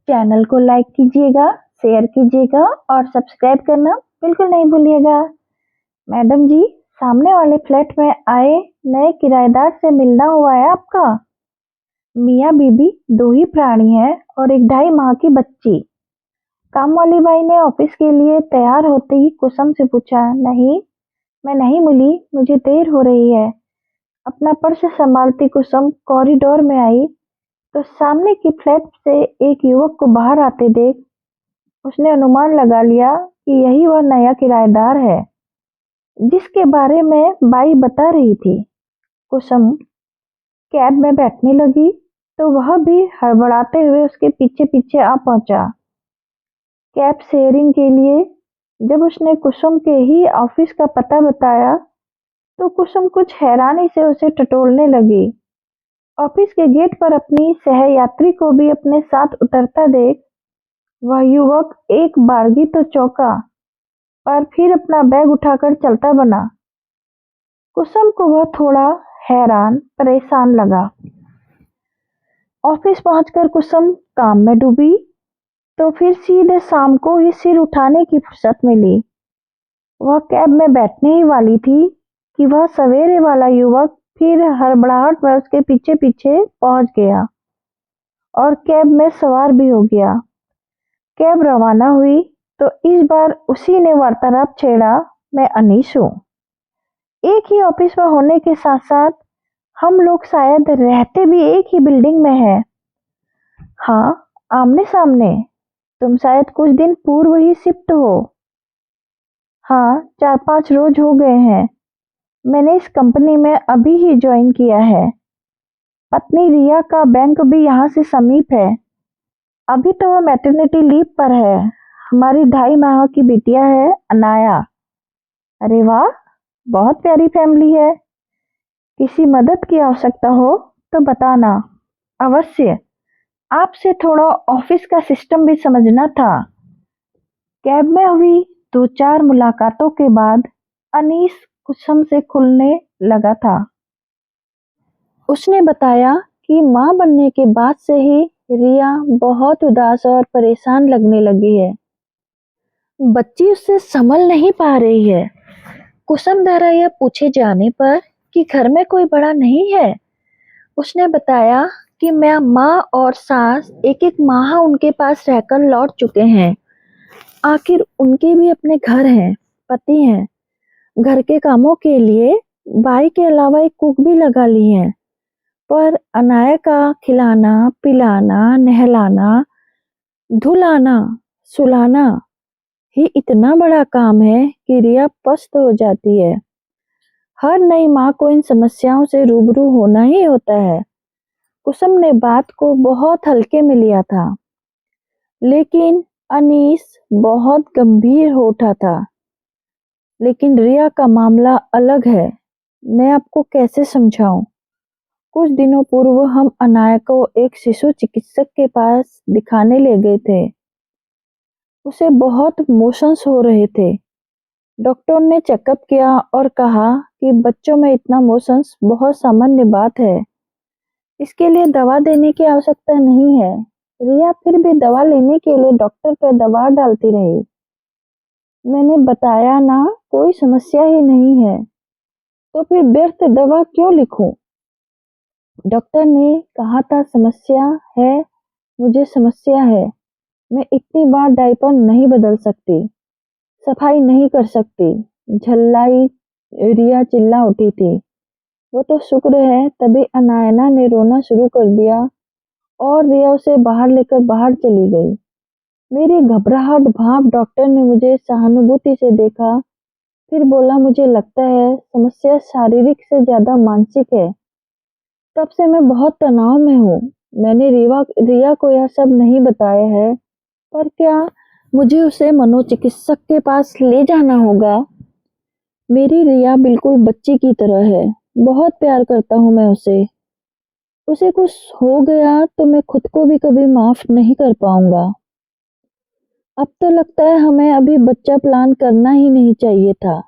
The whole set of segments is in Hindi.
चैनल को लाइक कीजिएगा, शेयर कीजिएगा और सब्सक्राइब करना बिल्कुल नहीं भूलिएगा। मैडम जी, सामने वाले फ्लैट में आए नए किराएदार से मिलना हुआ है आपका? मियाँ बीबी दो ही प्राणी हैं और एक 2.5 माह की बच्ची। काम वाली बाई ने ऑफिस के लिए तैयार होते ही कुसुम से पूछा। नहीं, मैं नहीं मिली, मुझे देर हो रही है। अपना पर्स संभालती कुसुम कॉरिडोर में आई तो सामने की फ्लैट से एक युवक को बाहर आते देख उसने अनुमान लगा लिया कि यही वह नया किराएदार है जिसके बारे में बाई बता रही थी। कुसुम कैब में बैठने लगी तो वह भी हड़बड़ाते हुए उसके पीछे पीछे आ पहुंचा। कैब शेयरिंग के लिए जब उसने कुसुम के ही ऑफिस का पता बताया तो कुसुम कुछ हैरानी से उसे टटोलने लगी। ऑफिस के गेट पर अपनी सहयात्री को भी अपने साथ उतरता देख वह युवक एक बारगी तो चौंका, पर फिर अपना बैग उठाकर चलता बना। कुसुम को वह थोड़ा हैरान परेशान लगा। ऑफिस पहुंचकर कुसुम काम में डूबी तो फिर सीधे शाम को ही सिर उठाने की फुर्सत मिली। वह कैब में बैठने ही वाली थी कि वह सवेरे वाला युवक फिर हड़बड़ाहट में उसके पीछे पीछे पहुंच गया और कैब में सवार भी हो गया। कैब रवाना हुई तो इस बार उसी ने वार्तालाप छेड़ा। मैं अनीश हूँ। एक ही ऑफिस में होने के साथ साथ हम लोग शायद रहते भी एक ही बिल्डिंग में हैं। हाँ, आमने सामने। तुम शायद कुछ दिन पूर्व ही शिफ्ट हो। हाँ, 4-5 रोज हो गए हैं। मैंने इस कंपनी में अभी ही ज्वाइन किया है। पत्नी रिया का बैंक भी यहाँ से समीप है। अभी तो वह मैटरनिटी लीव पर है। हमारी 2.5 माह की बिटिया है अनाया। अरे वाह, बहुत प्यारी फैमिली है। किसी मदद की आवश्यकता हो तो बताना। अवश्य। आपसे थोड़ा ऑफिस का सिस्टम भी समझना था। कैब में हुई 2-4 मुलाकातों के बाद अनीस कुसुम से खुलने लगा था। उसने बताया कि मां बनने के बाद से ही रिया बहुत उदास और परेशान लगने लगी है। बच्ची उससे संभल नहीं पा रही है। कुसुम द्वारा यह पूछे जाने पर कि घर में कोई बड़ा नहीं है, उसने बताया कि मैं माँ और सास एक माह उनके पास रहकर लौट चुके हैं। आखिर उनके भी अपने घर हैं, पति हैं। घर के कामों के लिए बाई के अलावा एक कुक भी लगा ली है, पर अनाया का खिलाना पिलाना नहलाना धुलाना सुलाना ही इतना बड़ा काम है कि रिया पस्त हो जाती है। हर नई माँ को इन समस्याओं से रूबरू होना ही होता है। कुसुम ने बात को बहुत हल्के में लिया था, लेकिन अनीस बहुत गंभीर हो उठा था। लेकिन रिया का मामला अलग है। मैं आपको कैसे समझाऊं? कुछ दिनों पूर्व हम अनाया को एक शिशु चिकित्सक के पास दिखाने ले गए थे। उसे बहुत मोशंस हो रहे थे। डॉक्टर ने चेकअप किया और कहा कि बच्चों में इतना मोशंस बहुत सामान्य बात है। इसके लिए दवा देने की आवश्यकता नहीं है। रिया फिर भी दवा लेने के लिए डॉक्टर पर दबाव डालती रही। मैंने बताया ना, कोई समस्या ही नहीं है, तो फिर व्यर्थ दवा क्यों लिखूं? डॉक्टर ने कहा था समस्या है, मुझे समस्या है। मैं इतनी बार डायपर नहीं बदल सकती, सफाई नहीं कर सकती। झल्लाई रिया चिल्ला उठी थी। वो तो शुक्र है तभी अनायना ने रोना शुरू कर दिया और रिया उसे बाहर लेकर बाहर चली गई। मेरी घबराहट भाप डॉक्टर ने मुझे सहानुभूति से देखा, फिर बोला मुझे लगता है समस्या शारीरिक से ज्यादा मानसिक है। तब से मैं बहुत तनाव में हूँ। मैंने रिया को यह सब नहीं बताया है, पर क्या मुझे उसे मनोचिकित्सक के पास ले जाना होगा? मेरी रिया बिल्कुल बच्ची की तरह है। बहुत प्यार करता हूँ मैं उसे। उसे कुछ हो गया तो मैं खुद को भी कभी माफ नहीं कर पाऊंगा। अब तो लगता है हमें अभी बच्चा प्लान करना ही नहीं चाहिए था।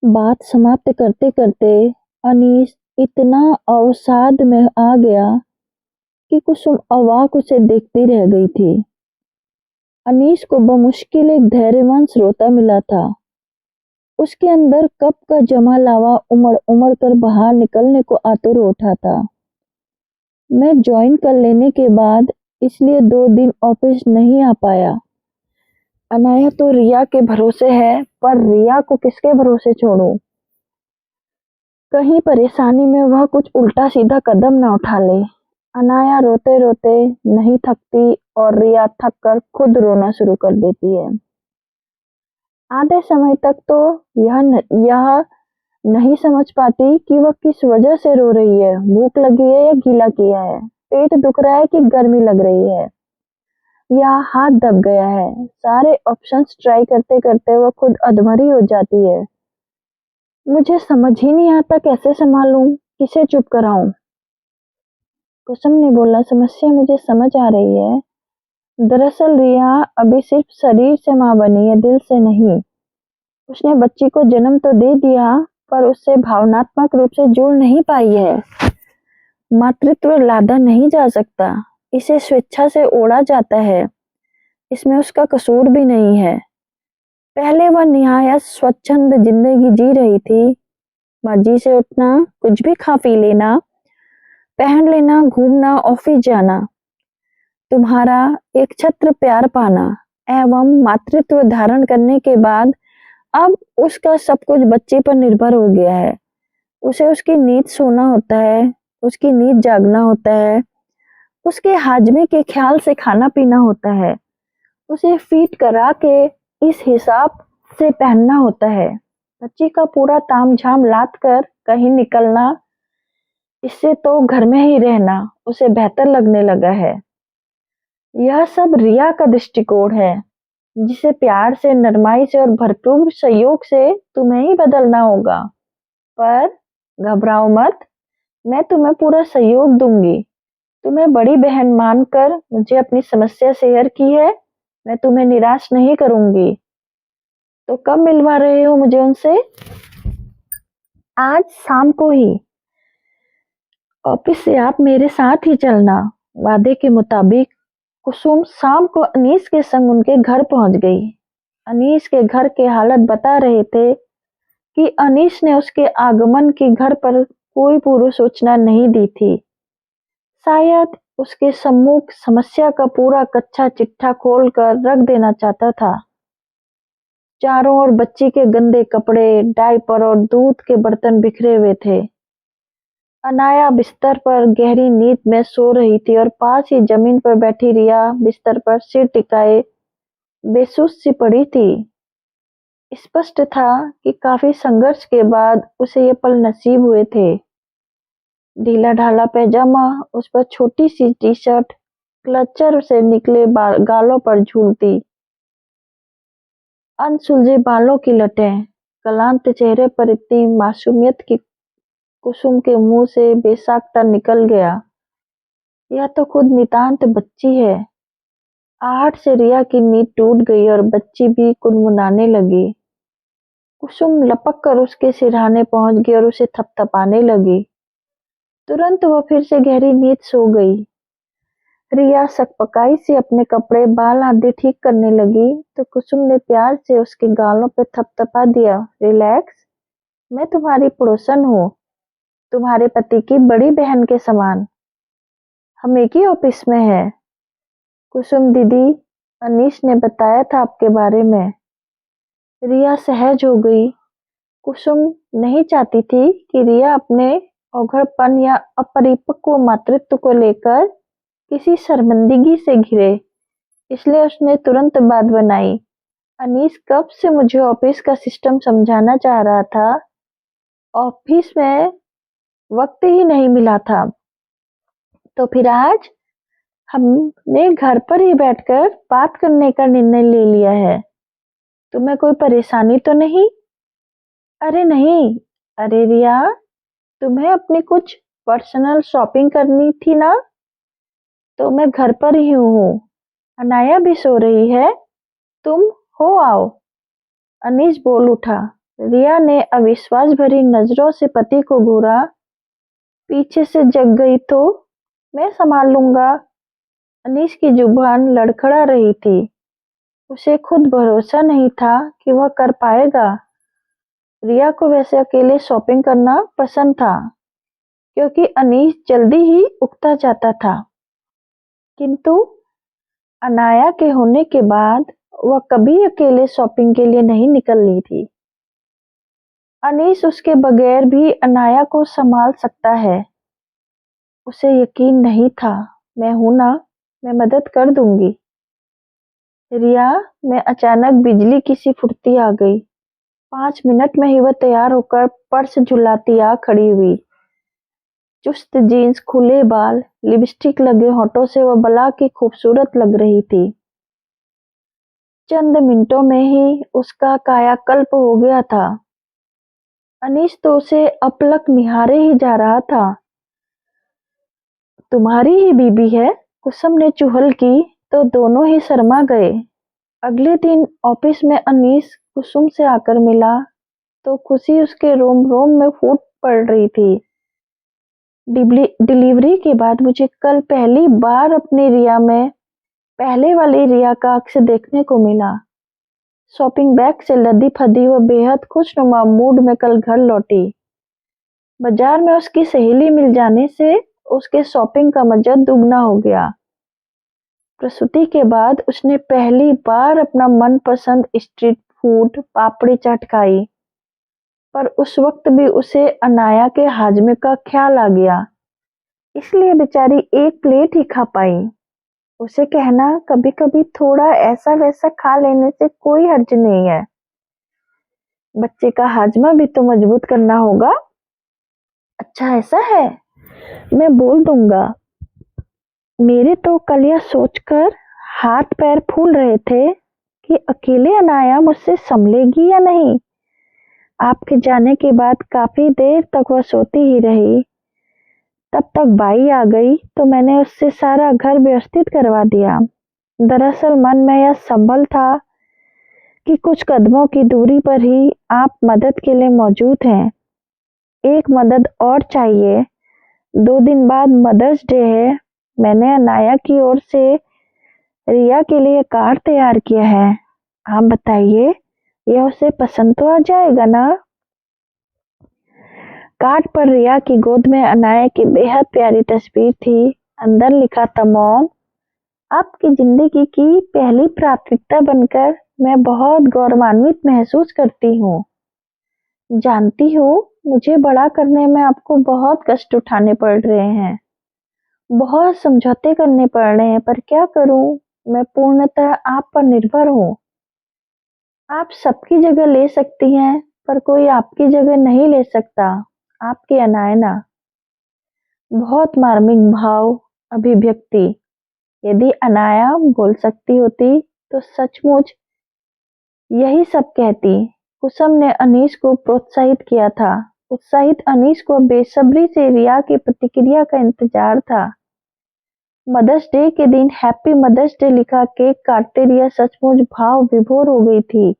बात समाप्त करते करते अनीस इतना अवसाद में आ गया कि कुसुम अवाक उसे देखती रह गई थी। अनीस को बमुश्किल एक धैर्यवान श्रोता मिला था। उसके अंदर कप का जमा लावा उमड़ उमड़ कर बाहर निकलने को आतुर उठा था। मैं ज्वाइन कर लेने के बाद इसलिए 2 दिन ऑफिस नहीं आ पाया। अनाया तो रिया के भरोसे है, पर रिया को किसके भरोसे छोड़ूं? कहीं परेशानी में वह कुछ उल्टा सीधा कदम न उठा ले। अनाया रोते रोते नहीं थकती और रिया थक कर खुद रोना शुरू कर देती है। आधे समय तक तो यह नहीं समझ पाती कि वह किस वजह से रो रही है, भूख लगी है या गीला किया है, पेट दुख रहा है कि गर्मी लग रही है या हाथ दब गया है। सारे ऑप्शंस ट्राई करते करते वह खुद अधमरी हो जाती है। मुझे समझ ही नहीं आता कैसे संभालूं, किसे चुप कराऊं। कुसुम ने बोला, समस्या मुझे समझ आ रही है। दरअसल रिया अभी सिर्फ शरीर से मां बनी है, दिल से नहीं। उसने बच्ची को जन्म तो दे दिया, पर उससे भावनात्मक रूप से जुड़ नहीं पाई है। मातृत्व लादा नहीं जा सकता, इसे स्वेच्छा से ओढ़ा जाता है। इसमें उसका कसूर भी नहीं है। पहले वह निहायत स्वच्छंद जिंदगी जी रही थी। मर्जी से उठना, कुछ भी खा पी लेना, पहन लेना, घूमना, ऑफिस जाना, तुम्हारा एक छत्र प्यार पाना एवं मातृत्व धारण करने के बाद अब उसका सब कुछ बच्चे पर निर्भर हो गया है। उसे उसकी नींद सोना होता है, उसकी नींद जागना होता है, उसके हाजमे के ख्याल से खाना पीना होता है, उसे फीड करा के इस हिसाब से पहनना होता है। बच्ची का पूरा तामझाम लाद कर कहीं निकलना, इससे तो घर में ही रहना उसे बेहतर लगने लगा है। यह सब रिया का दृष्टिकोण है, जिसे प्यार से, नरमाई से और भरपूर सहयोग से तुम्हें ही बदलना होगा। पर घबराओ मत, मैं तुम्हें पूरा सहयोग दूंगी। तुम्हें बड़ी बहन मानकर मुझे अपनी समस्या शेयर की है, मैं तुम्हें निराश नहीं करूंगी। तो कब मिलवा रहे हो मुझे उनसे? आज शाम को ही। ऑफिस से आप मेरे साथ ही चलना। वादे के मुताबिक कुसुम शाम को अनीस के संग उनके घर पहुंच गई। अनीस के घर के हालत बता रहे थे कि अनीस ने उसके आगमन की घर पर कोई पूर्व सूचना नहीं दी थी। शायद उसके सम्मुख समस्या का पूरा कच्चा चिट्ठा खोलकर रख देना चाहता था। चारों ओर बच्ची के गंदे कपड़े, डायपर और दूध के बर्तन बिखरे हुए थे। अनाया बिस्तर पर गहरी नींद में सो रही थी और पास ही जमीन पर बैठी रिया बिस्तर पर सिर टिकाए बेसुध सी पड़ी थी। स्पष्ट था कि काफी संघर्ष के बाद उसे ये पल नसीब हुए थे। ढीला ढाला पैजामा, उस पर छोटी सी टी शर्ट, क्लचर से निकले गालों पर झूलती, अनसुलझे बालों की लटें, क्लांत चेहरे पर इतनी मासूमियत की कुसुम के मुंह से बेसाख्ता निकल गया। यह तो खुद नितांत बच्ची है। आहट से रिया की नींद टूट गई और बच्ची भी कुनमुनाने लगी। कुसुम लपक कर उसके सिरहाने पहुंच गई और उसे थपथपाने लगी। तुरंत वह फिर से गहरी नींद सो गई। रिया सकपकाई से अपने कपड़े, बाल आदि ठीक करने लगी तो कुसुम ने प्यार से उसके गालों पर थपथपा दिया। रिलैक्स, मैं तुम्हारी पड़ोसन हूँ, तुम्हारे पति की बड़ी बहन के समान। हम एक ही ऑफिस में हैं। कुसुम दीदी, अनीश ने बताया था आपके बारे में। रिया सहज हो गई। कुसुम नहीं चाहती थी कि रिया अपने अवघड़पन या अपरिपक्व मातृत्व को लेकर किसी शर्मिंदगी से घिरे, इसलिए उसने तुरंत बात बनाई। अनीस कब से मुझे ऑफिस का सिस्टम समझाना चाह रहा था, ऑफिस में वक्त ही नहीं मिला था, तो फिर आज हमने घर पर ही बैठकर बात करने का निर्णय ले लिया है। तुम्हें कोई परेशानी तो नहीं? अरे नहीं। अरे रिया, तुम्हें अपनी कुछ पर्सनल शॉपिंग करनी थी ना, तो मैं घर पर ही हूँ। अनाया भी सो रही है, तुम हो आओ। अनीस बोल उठा। रिया ने अविश्वास भरी नजरों से पति को घूरा। पीछे से जग गई तो मैं संभाल लूंगा। अनीस की जुबान लड़खड़ा रही थी। उसे खुद भरोसा नहीं था कि वह कर पाएगा। रिया को वैसे अकेले शॉपिंग करना पसंद था क्योंकि अनीस जल्दी ही उगता जाता था, किंतु अनाया के होने के बाद वह कभी अकेले शॉपिंग के लिए नहीं निकलनी थी। अनीस उसके बगैर भी अनाया को संभाल सकता है। उसे यकीन नहीं था। मैं हूं ना, मैं मदद कर दूंगी। रिया में अचानक बिजली की सी फुर्ती आ गई। 5 मिनट में ही वह तैयार होकर पर्स झुलाती आ खड़ी हुई। चुस्त जीन्स, खुले बाल, लिपस्टिक लगे होठों से वह बला की खूबसूरत लग रही थी। चंद मिनटों में ही उसका कायाकल्प हो गया था। अनीस तो उसे अपलक निहारे ही जा रहा था। तुम्हारी ही बीबी है? कुसुम ने चुहल की तो दोनों ही शर्मा गए। अगले दिन ऑफिस में अनीस कुसुम से आकर मिला तो खुशी उसके रोम रोम में फूट पड़ रही थी। डिलीवरी के बाद मुझे कल पहली बार अपनी रिया में पहले वाली रिया का अक्स देखने को मिला। शॉपिंग बैग से लदी फदी व बेहद खुशनुमा मूड में कल घर लौटी। बाजार में उसकी सहेली मिल जाने से उसके शॉपिंग का मजा दुगना हो गया। प्रसूति के बाद उसने पहली बार अपना मनपसंद स्ट्रीट फूड पापड़ी चाट खाई, पर उस वक्त भी उसे अनाया के हाजमे का ख्याल आ गया, इसलिए बेचारी एक प्लेट ही खा पाई। उसे कहना कभी कभी थोड़ा ऐसा वैसा खा लेने से कोई हर्ज नहीं है। बच्चे का हाजमा भी तो मजबूत करना होगा। अच्छा ऐसा है, मैं बोल दूंगा। मेरे तो कल यह सोचकर हाथ पैर फूल रहे थे कि अकेले अनाया मुझसे संभलेगी या नहीं। आपके जाने के बाद काफी देर तक वह सोती ही रही। तब तक बाई आ गई तो मैंने उससे सारा घर व्यवस्थित करवा दिया। दरअसल मन में यह संभल था कि कुछ कदमों की दूरी पर ही आप मदद के लिए मौजूद हैं। एक मदद और चाहिए। 2 दिन बाद मदर्स डे है। मैंने अनाया की ओर से रिया के लिए कार्ड तैयार किया है। आप बताइए, यह उसे पसंद तो आ जाएगा ना? कार्ड पर रिया की गोद में अनाया की बेहद प्यारी तस्वीर थी। अंदर लिखा था, मॉम, आपकी जिंदगी की पहली प्राथमिकता बनकर मैं बहुत गौरवान्वित महसूस करती हूँ। जानती हूँ मुझे बड़ा करने में आपको बहुत कष्ट उठाने पड़ रहे हैं, बहुत समझौते करने पड़ रहे हैं, पर क्या करूँ, मैं पूर्णतः आप पर निर्भर हूँ। आप सबकी जगह ले सकती हैं, पर कोई आपकी जगह नहीं ले सकता। आपकी अनायना। बहुत मार्मिक भाव अभिव्यक्ति। यदि अनाया बोल सकती होती तो सचमुच यही सब कहती। कुसुम ने अनीस को प्रोत्साहित किया था। उत्साहित अनीस को बेसब्री से रिया की प्रतिक्रिया का इंतजार था। मदर्स डे के दिन हैप्पी मदर्स डे लिखा केक काटते रिया सचमुच भाव विभोर हो गई थी।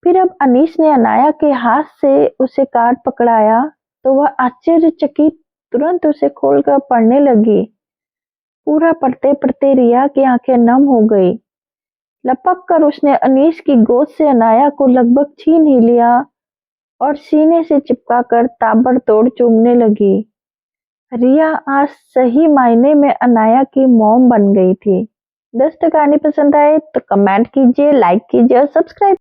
फिर अब अनीस ने अनाया के हाथ से उसे कार्ड पकड़ाया तो वह आश्चर्यचकित तुरंत उसे खोलकर पढ़ने लगी। पूरा पढ़ते पढ़ते रिया की आंखें नम हो गई। लपक कर उसने अनीस की गोद से अनाया को लगभग छीन ही लिया और सीने से चिपकाकर ताबड़तोड़ चूमने लगी। रिया आज सही मायने में अनाया की मॉम बन गई थी। दोस्तों, कहानी पसंद आए तो कमेंट कीजिए, लाइक कीजिए और सब्सक्राइब